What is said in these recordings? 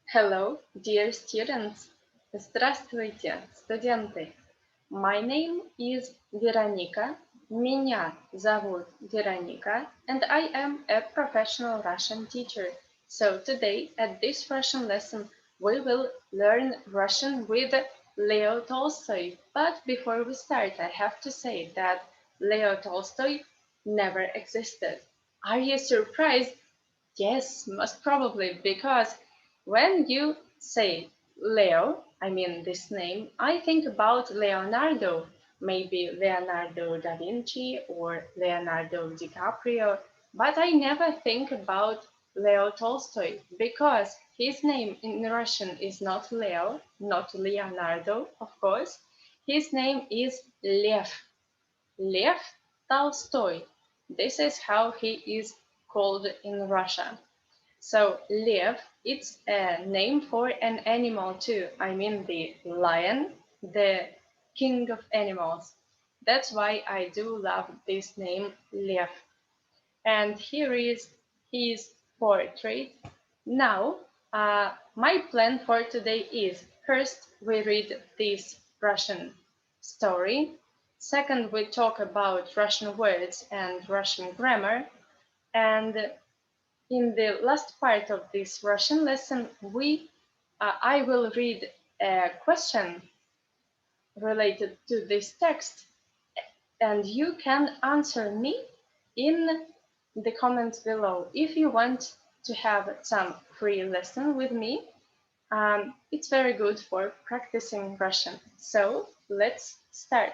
Hello, dear students. Здравствуйте, студенты. My name is Veronica. Меня зовут Veronica, and I am a professional Russian teacher. So today, at this Russian lesson, we will learn Russian with Leo Tolstoy. But before we start, I have to say that Leo Tolstoy never existed. Are you surprised? Yes, most probably, because when you say Leo, I mean this name, I think about Leonardo, maybe Leonardo da Vinci or Leonardo DiCaprio, but I never think about Leo Tolstoy because his name in Russian is not Leo, not Leonardo, of course. His name is Lev. Lev Tolstoy. This is how he is called in Russia. So Lev, it's a name for an animal too. I mean the lion, the king of animals. That's why I do love this name Lev. And here is his portrait. Now, my plan for today is first we read this Russian story. Second, we talk about Russian words and Russian grammar. And in the last part of this Russian lesson, I will read a question related to this text, and you can answer me in the comments below. If you want to have some free lesson with me, it's very good for practicing Russian. So let's start.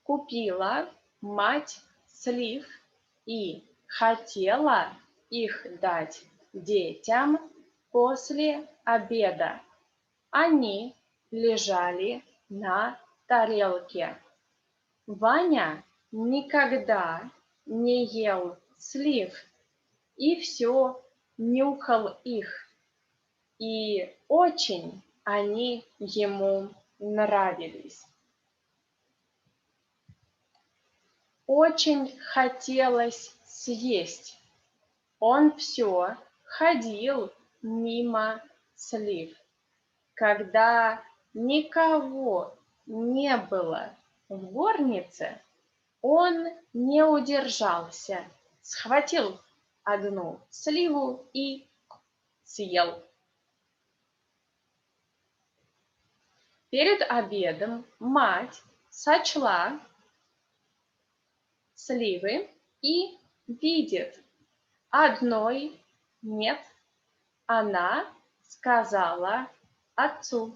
Купила мать слив и хотела их дать детям после обеда. Они лежали на тарелке. Ваня никогда не ел слив и все нюхал их. И очень они ему нравились. Очень хотелось съесть. Он все ходил мимо слив. Когда никого не было в горнице, он не удержался, схватил одну сливу и съел. Перед обедом мать сочла сливы и видит, одной нет. Она сказала отцу.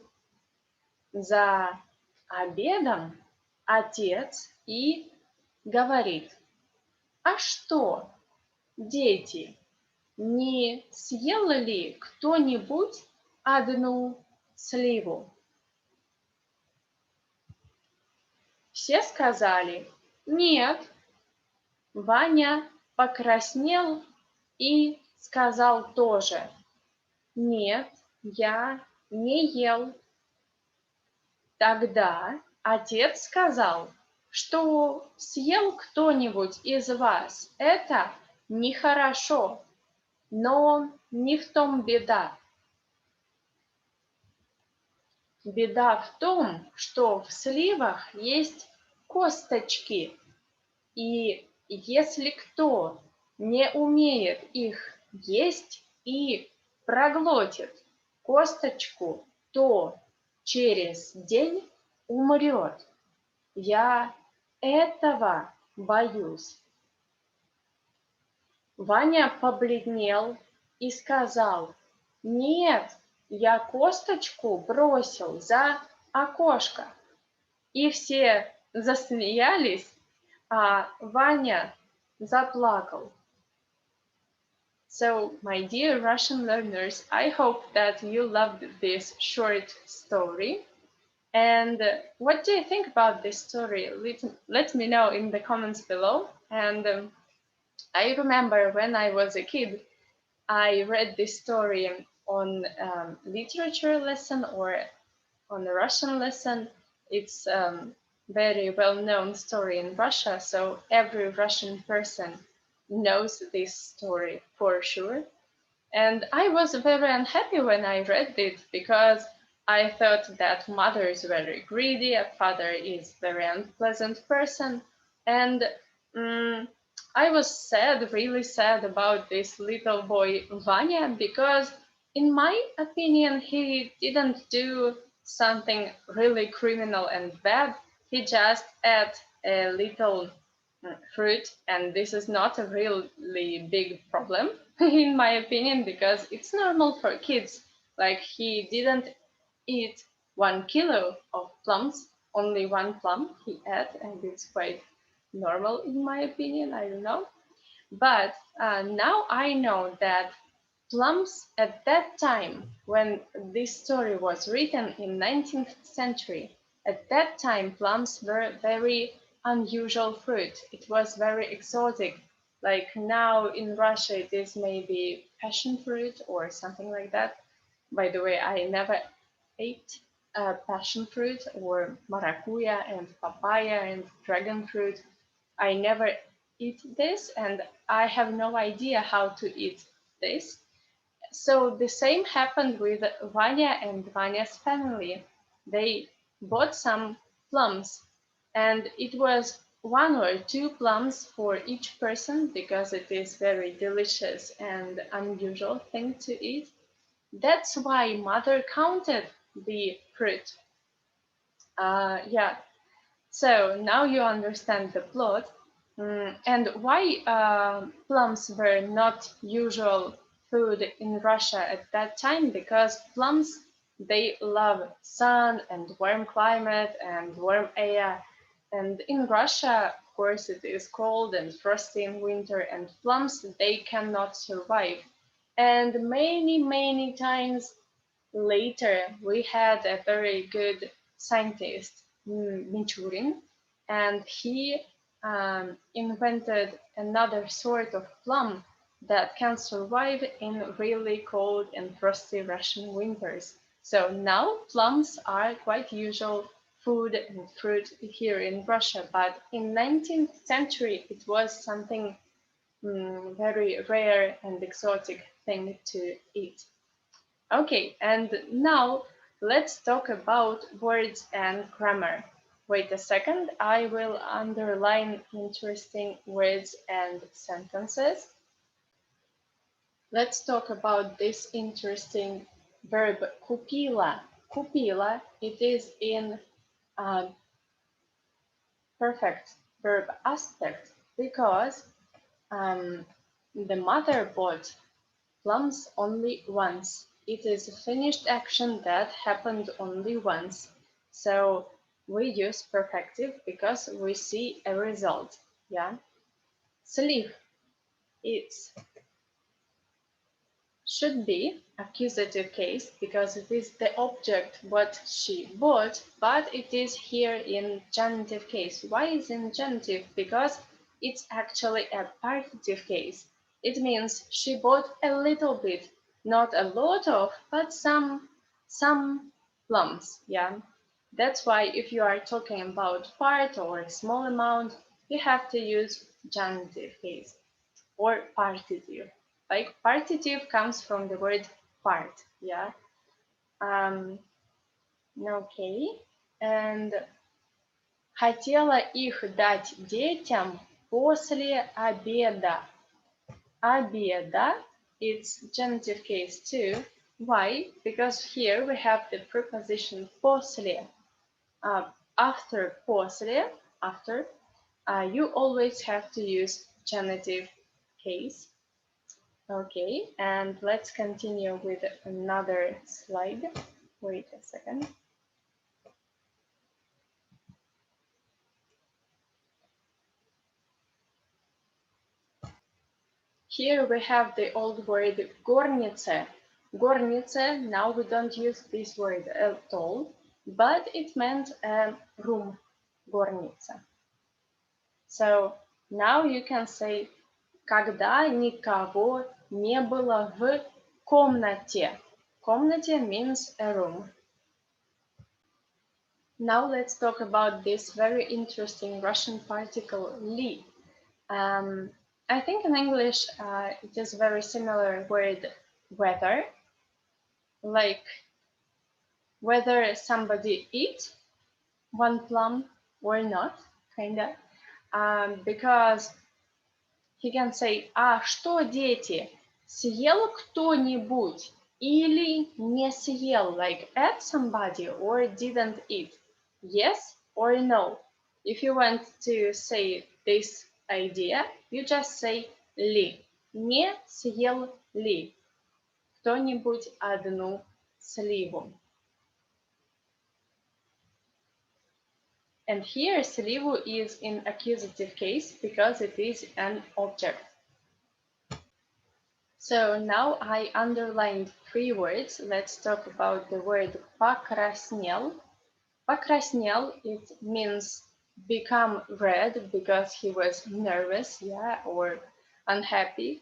За обедом отец и говорит: а что, дети, не съел ли кто-нибудь одну сливу? Все сказали нет. Ваня покраснел и сказал тоже: нет, я не ел. Тогда отец сказал, что съел кто-нибудь из вас, это нехорошо, но не в том беда. Беда в том, что в сливах есть косточки, и если кто не умеет их есть и проглотит косточку, то через день умрет. Я этого боюсь. Ваня побледнел и сказал: нет, я косточку бросил за окошко. И все засмеялись, а Ваня заплакал. So, my dear Russian learners, I hope that you loved this short story. And what do you think about this story? Let me know in the comments below. And I remember when I was a kid, I read this story on literature lesson or on a Russian lesson. It's very well-known story in Russia, so every Russian person knows this story for sure. And I was very unhappy when I read it because I thought that mother is very greedy, a father is very unpleasant person, and um, I was sad, really sad about this little boy Vanya because, in my opinion, he didn't do something really criminal and bad. He just ate a little fruit, and this is not a really big problem in my opinion because it's normal for kids. Like he didn't eat 1 kilo of plums, only one plum he ate, and it's quite normal in my opinion. I don't know, but now I know that plums at that time, when this story was written in 19th century, at that time plums were very unusual fruit. It was very exotic. Like now in Russia, it is maybe passion fruit or something like that. By the way, I never ate passion fruit or maracuya and papaya and dragon fruit. I never eat this, and I have no idea how to eat this. So the same happened with Vanya and Vanya's family. They bought some plums, and it was 1 or 2 plums for each person because it is very delicious and unusual thing to eat. That's why mother counted the fruit. Yeah, so now you understand the plot. And why plums were not usual food in Russia at that time? Because plums, they love sun and warm climate and warm air. And in Russia, of course, it is cold and frosty in winter, and plums, they cannot survive. And many times later, we had a very good scientist, Michurin, and he invented another sort of plum that can survive in really cold and frosty Russian winters. So now plums are quite usual food and fruit here in Russia, but in 19th century it was something very rare and exotic thing to eat. Okay, and now let's talk about words and grammar. Wait a second, I will underline interesting words and sentences. Let's talk about this interesting verb kupila. Kupila, it is in perfect verb aspect because um, the mother bought plums only once. It is a finished action that happened only once. So we use perfective because we see a result. Yeah. Слив, it's should be accusative case because it is the object what she bought, but it is here in genitive case. Why is in genitive? Because it's actually a partitive case. It means she bought a little bit, not a lot of, but some plums. Yeah, that's why if you are talking about part or a small amount, you have to use genitive case or partitive. Like partitive comes from the word part, yeah. Um, okay. And хотела их дать детям после обеда. Обеда, it's genitive case too. Why? Because here we have the preposition после. After после, after, you always have to use genitive case. Okay, and let's continue with another slide. Wait a second. Here we have the old word горница. Горница, now we don't use this word at all, but it meant a room, горница. So now you can say когда никого не было в комнате. Комнате means a room. Now let's talk about this very interesting Russian particle li. I think in English it is very similar word whether, like whether somebody eat one plum or not, kinda, because he can say, а что, дети, съел кто-нибудь или не съел, like ate somebody or didn't eat, yes or no. If you want to say this idea, you just say ли, не съел ли кто-нибудь одну сливу. And here сливу is in accusative case because it is an object. So now I underlined 3 words. Let's talk about the word покраснел. Покраснел, it means become red because he was nervous, yeah, or unhappy.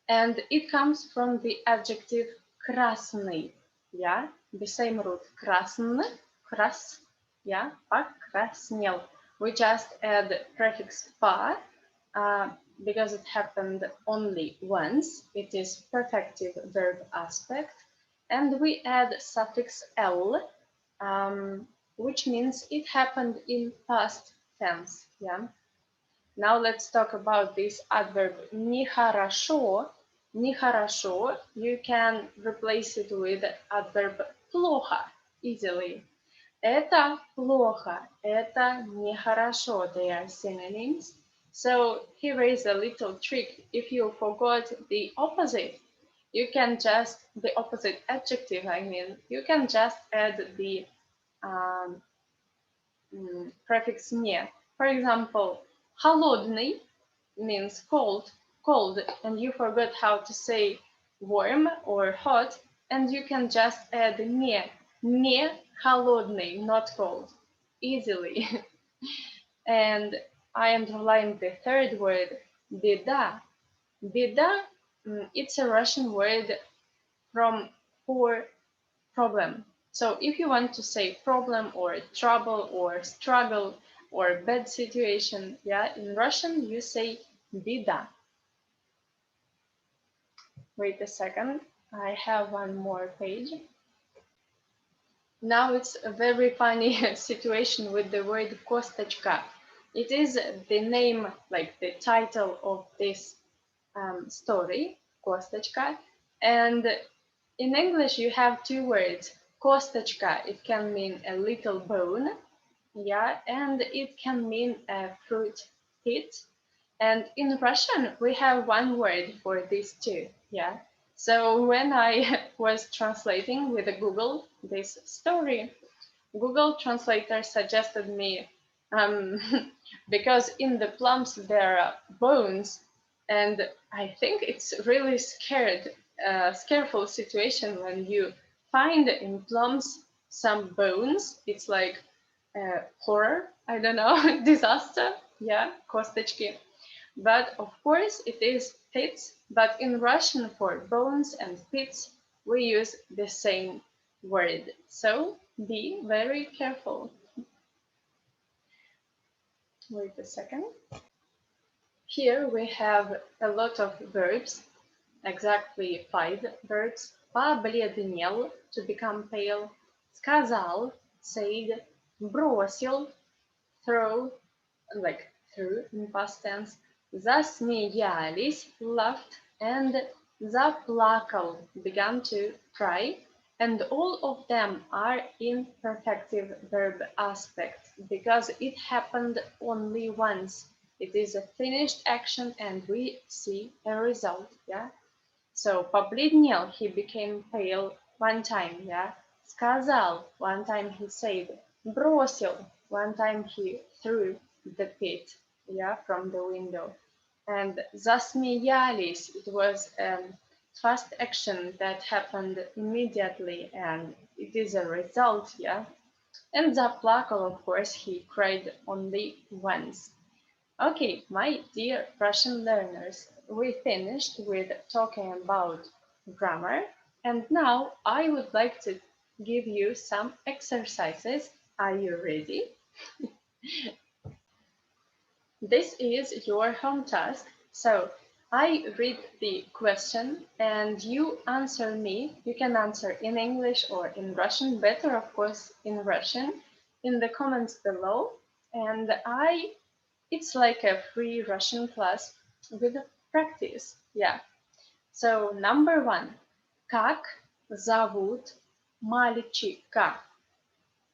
And it comes from the adjective красный, yeah, the same root, красн, крас, yeah, покраснел. We just add prefix pa because it happened only once. It is perfective verb aspect. And we add suffix l, which means it happened in past tense. Yeah. Now let's talk about this adverb нехорошо. Нехорошо, you can replace it with adverb плохо easily. Это плохо, это нехорошо. They are synonyms. So here is a little trick. If you forgot the opposite, you can just, the opposite adjective, I mean, you can just add the prefix не. For example, холодный means cold, and you forgot how to say warm or hot, and you can just add не холодный, not cold, easily. And I underlined the third word, беда. Беда, it's a Russian word for problem. So if you want to say problem or trouble or struggle or bad situation, yeah, in Russian you say беда. Wait a second, I have one more page. Now it's a very funny situation with the word Косточка. It is the name, like the title of this story, Косточка. And in English you have 2 words. Косточка, it can mean a little bone, yeah, and it can mean a fruit pit. And in Russian, we have 1 word for these 2, yeah. So when I was translating with Google this story, Google Translator suggested me, because in the plums there are bones, and I think it's really scareful situation when you find in plums some bones. It's like horror, I don't know, disaster, yeah, косточки. But of course it is pits, but in Russian for bones and pits we use the same word. So be very careful. Wait a second. Here we have a lot of verbs, exactly 5 verbs. Побледнел, to become pale. Сказал, said. Бросил, throw, like threw in past tense. Засмеялись, laughed, and заплакал, began to cry. And all of them are in perfective verb aspect because it happened only once. It is a finished action and we see a result, yeah? So, побледнел, he became pale 1 time, yeah? Сказал, 1 time he said. Бросил, 1 time he threw the pit, yeah, from the window. And засмеялись, it was a fast action that happened immediately and it is a result, yeah. And заплакал, of course, he cried only once. Okay, my dear Russian learners, we finished with talking about grammar, and now I would like to give you some exercises. Are you ready? This is your home task. So I read the question and you answer me. You can answer in English or in Russian, better of course in Russian, in the comments below. And it's like a free Russian class with practice. Yeah. So number one, как зовут мальчика?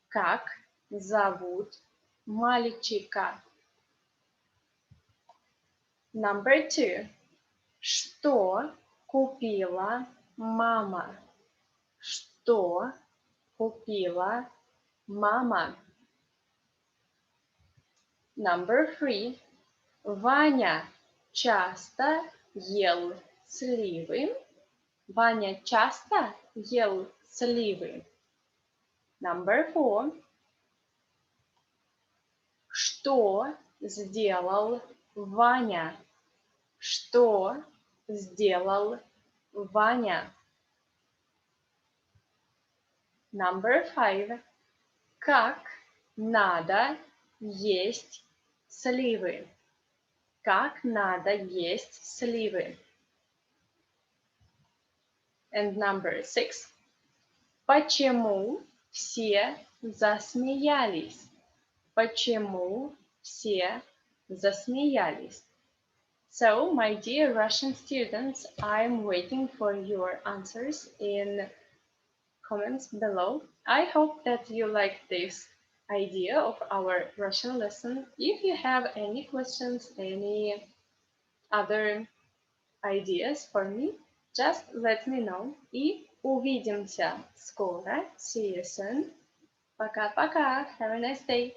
Как зовут мальчика? Number two, что купила мама? Что купила мама? Number three, Ваня часто ел сливы? Ваня часто ел сливы? Number four, что сделал Ваня? Что сделал Ваня? Number five. Как надо есть сливы? Как надо есть сливы? And number six. Почему все засмеялись? Почему все засмеялись? So, my dear Russian students, I'm waiting for your answers in comments below. I hope that you like this idea of our Russian lesson. If you have any questions, any other ideas for me, just let me know. И увидимся скоро. See you soon. Пока-пока. Have a nice day.